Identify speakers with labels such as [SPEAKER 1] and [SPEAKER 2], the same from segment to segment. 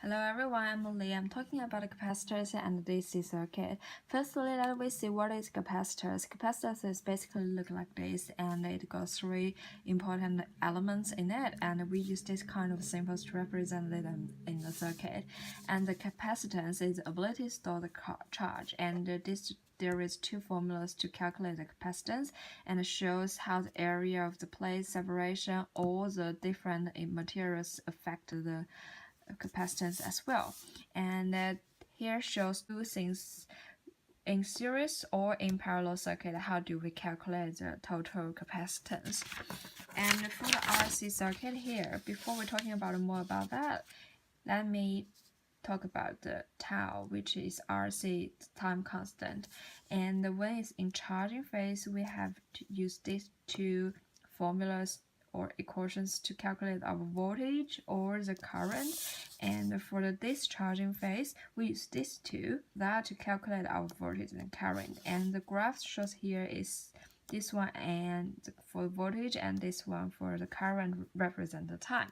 [SPEAKER 1] Hello everyone, I'm Lee. I'm talking about capacitors and DC circuit. Firstly, let's see what is capacitors. Capacitors is basically look like this, and it got three important elements in it, and we use this kind of symbols to represent them in the circuit. And the capacitance is the ability to store the charge, and there is two formulas to calculate the capacitance, and it shows how the area of the plate separation or the different materials affect the capacitance as well. And here shows two things: in series or in parallel circuit, how do we calculate the total capacitance. And for the RC circuit here, before we're talking about more about that, let me talk about the tau, which is RC time constant. And when it's in charging phase, we have to use these two formulas or equations to calculate our voltage or the current. And for the discharging phase, we use these two that to calculate our voltage and current. And the graph shows here is this one and for voltage, and this one for the current represent the time.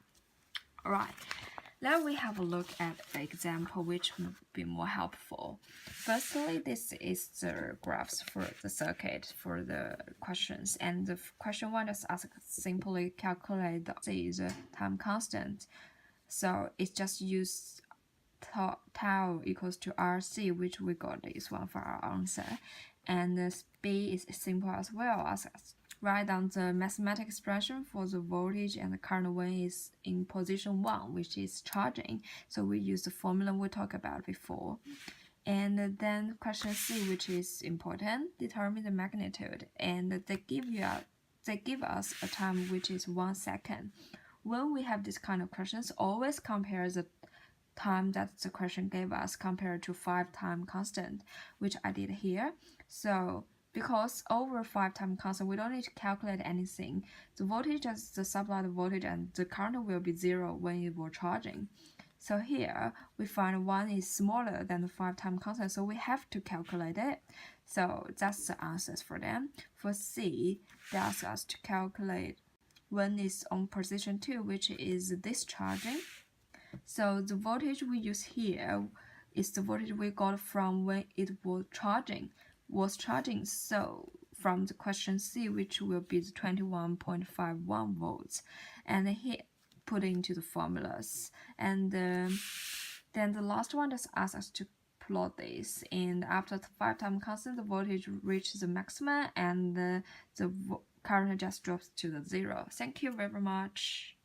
[SPEAKER 1] Alright, now we have a look at the example which will be more helpful. Firstly, this is the graphs for the circuit for the questions, and the question one just asks simply calculate the time constant. So it's just use tau equals to RC, which we got this one for our answer. And the B is simple as well, as write down the mathematical expression for the voltage and the current when is in position 1, which is charging. So we use the formula we talked about before. And then question C, which is important, determine the magnitude. And they give us a time which is 1 second. When we have this kind of questions, always compare the time that the question gave us compared to 5 time constant, which I did here. So because over 5 time constant, we don't need to calculate anything. The voltage is the supplied voltage, and the current will be 0 when it was charging. So here we find 1 is smaller than the 5 time constant, so we have to calculate it. So that's the answers for them. For C, they ask us to calculate when it's on position 2, which is discharging. So the voltage we use here is the voltage we got from when it was charging. So from the question C, which will be the 21.51 volts, and here put into the formulas. And then the last one just asks us to plot this, and after the 5 time constant, the voltage reaches the maximum, and the current just drops to the 0. Thank you very much.